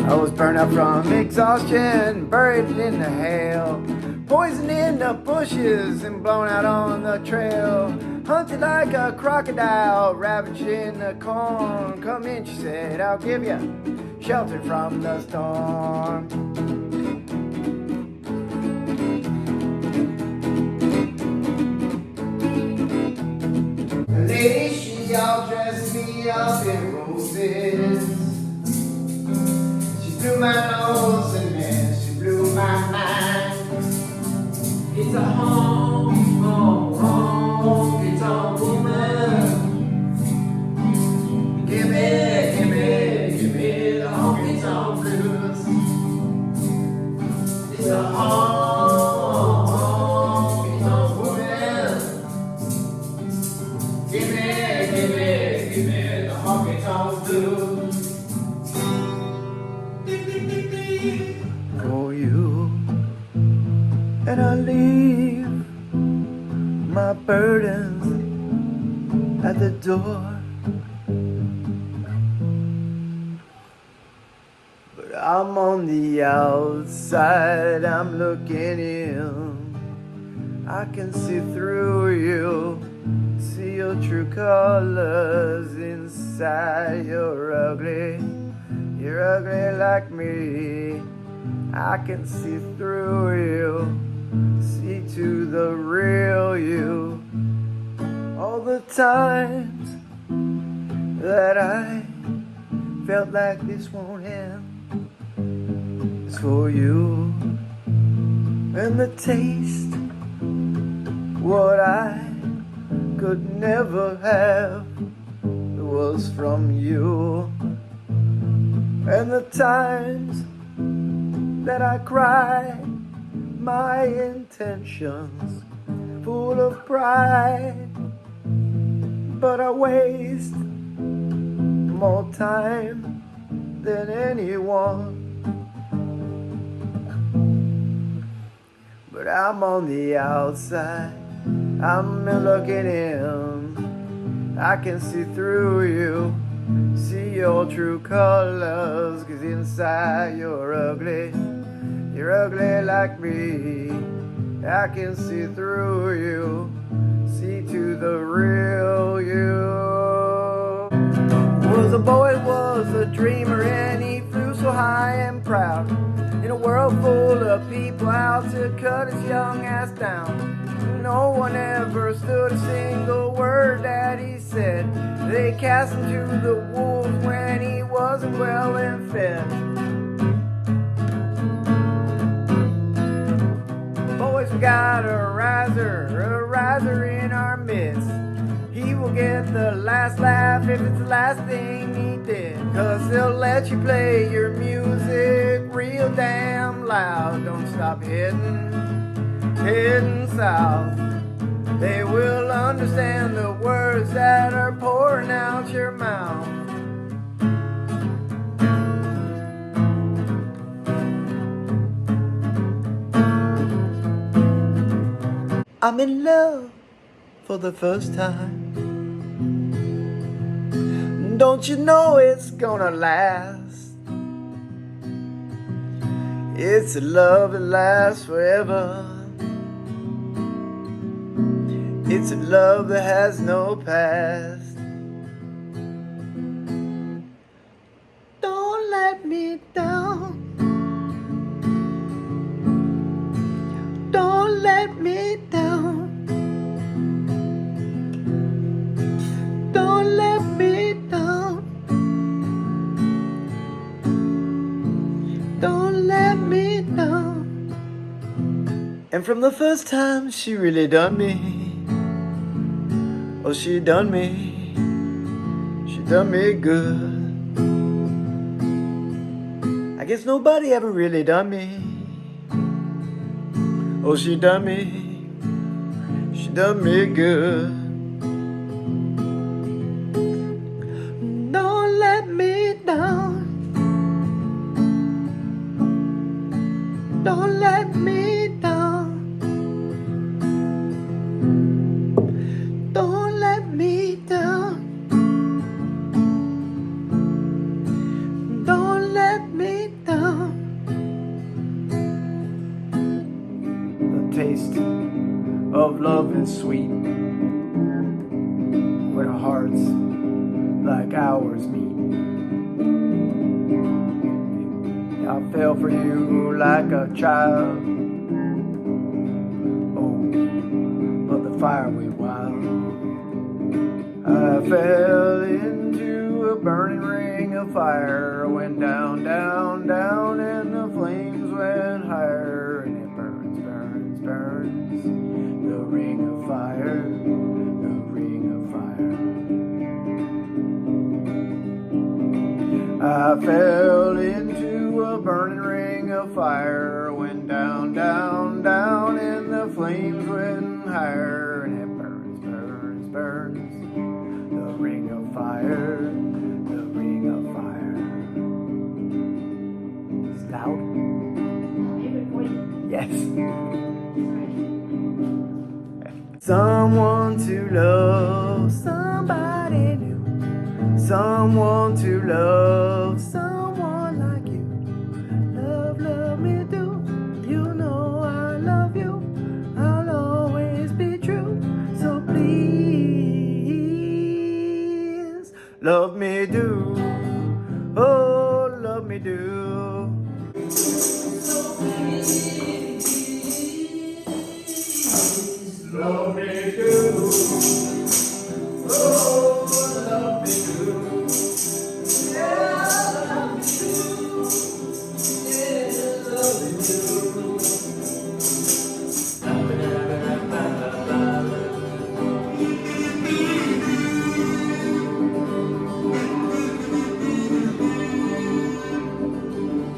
I was burned out from exhaustion, buried in the hail, poisoned in the bushes and blown out on the trail. Hunted like a crocodile, ravaged in the corn. Come in, she said, I'll give you shelter from the storm. The lady, she all dressed me up in roses. She blew my nose and then she blew my mind. It's a home, home, home, it's a woman. Give me the honky tonk blues. It's a home, home, it's a woman. Give me the honky tonk blues. For you, and I leave my burdens at the door. But I'm on the outside, I'm looking in. I can see through you, see your true colors inside. You're ugly like me. I can see through you, see to the real you. All the times that I felt like this won't end, it's for you. And the taste, what I could never have, was from you. And the times that I cried my intentions full of pride, but I waste more time than anyone. But I'm on the outside, I'm looking in. I can see through you, see your true colors, 'cause inside you're ugly like me. I can see through you, see to the real you. Was a boy, was a dreamer, and he flew so high and proud, in a world full of people out to cut his young ass down. No one ever stood a single word that he said. They cast him to the wolves when he wasn't well and fed. Boys, we got a riser in our midst. He will get the last laugh if it's the last thing he did. 'Cause they'll let you play your music real damn loud. Don't stop heading south. They will understand the words that are pouring out your mouth. I'm in love for the first time. Don't you know it's gonna last? It's a love that lasts forever. It's a love that has no past. Don't let me down. Don't let me down. Don't let me down. Don't let me down. And from the first time she really done me. Oh, she done me good. I guess nobody ever really done me. Oh, she done me good. Don't let me down. Don't let me down. Don't let me down. Don't let me hearts like ours meet. I fell for you like a child. Oh, but the fire went wild. I fell into a burning ring of fire. I went down, down, down, and the flames went higher. And it burns, burns, burns. The ring of fire, the ring of fire. I fell into a burning ring of fire. Went down, down, down, and the flames went higher. And it burns, burns, burns. The ring of fire, the ring of fire. It's loud. Yes. Someone to love, somebody new. Someone to love, someone like you. Love, love me do. You know I love you. I'll always be true. So please, love me do. Oh, love me do. So please, love me do. Oh, love me do. Yeah, love me do. Yeah, love me do.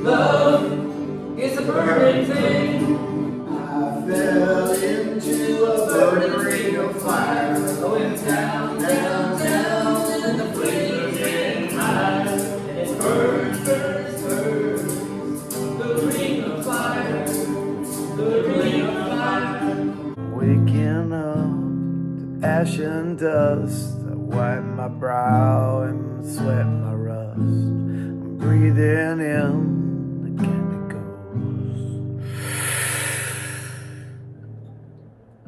Love is a burning thing. I fell into a burning ring of fire. Going down, down, down, and the flames getting high. And it burns, burns, burns. The ring of fire, the ring of fire. Waking up to ash and dust. I wipe my brow and sweat my rust. I'm breathing in the chemicals.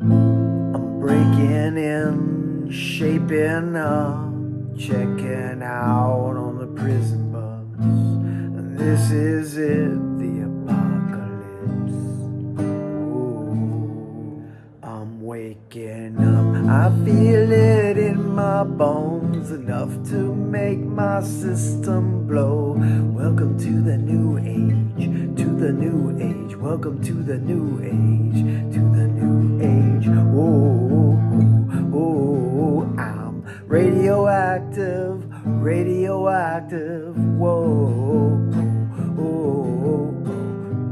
I'm breaking in, shaping up, checking out on the prison bus. And this is it, the apocalypse. Ooh, I'm waking up, I feel it in my bones, enough to make my system blow. Welcome to the new age, to the new age. Welcome to the new age, to the new age. Oh, oh, oh, I'm radioactive, radioactive. Whoa, oh, oh,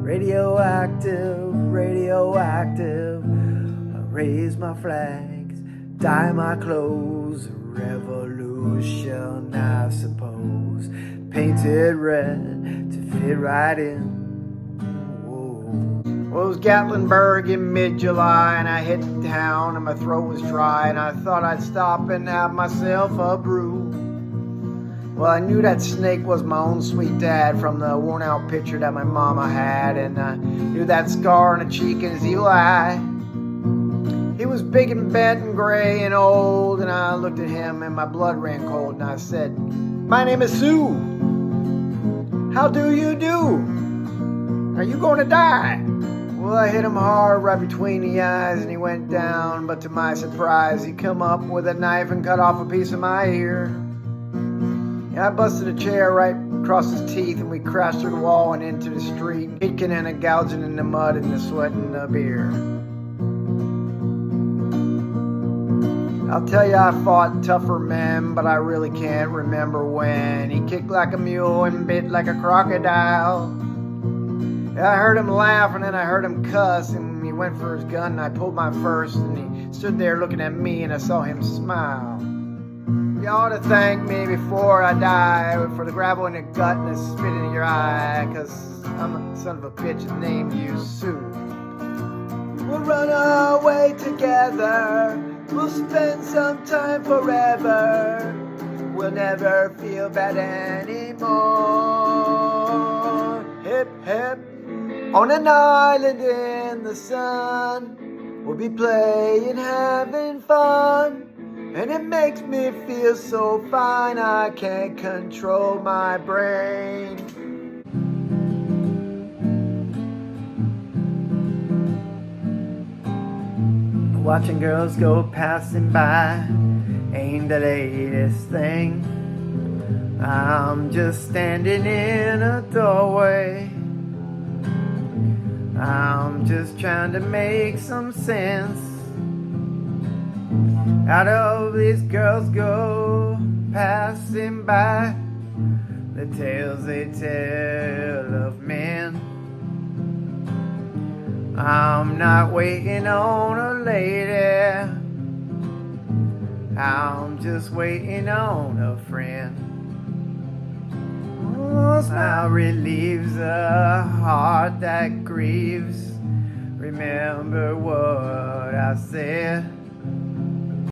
radioactive, radioactive. I raise my flags, dye my clothes. Revolution, I suppose. Painted red to fit right in. Well, it was Gatlinburg in mid-July, and I hit town, and my throat was dry, and I thought I'd stop and have myself a brew. Well, I knew that snake was my own sweet dad from the worn-out picture that my mama had, and I knew that scar on the cheek and his evil eye. He was big and bent and gray and old, and I looked at him and my blood ran cold, and I said, "My name is Sue. How do you do? Are you going to die?" Well, I hit him hard right between the eyes, and he went down, but to my surprise, he come up with a knife and cut off a piece of my ear. Yeah, I busted a chair right across his teeth, and we crashed through the wall and into the street, kicking and gouging in the mud and the sweat and the beer. I'll tell you, I fought tougher men, but I really can't remember when. He kicked like a mule and bit like a crocodile. I heard him laugh, and then I heard him cuss, and he went for his gun, and I pulled mine first, and he stood there looking at me, and I saw him smile. You ought to thank me before I die for the gravel in the gut and the spit in your eye, 'cause I'm a son of a bitch that named you Sue. We'll run away together, we'll spend some time forever, we'll never feel bad anymore. Hip, hip. On an island in the sun, we'll be playing, having fun. and it makes me feel so fine I can't control my brain. Watching girls go passing by ain't the latest thing. I'm just standing in a doorway. I'm just trying to make some sense out of these girls go passing by, the tales they tell of men. I'm not waiting on a lady, I'm just waiting on a friend. Oh, smile relieves a heart that grieves. Remember what I said.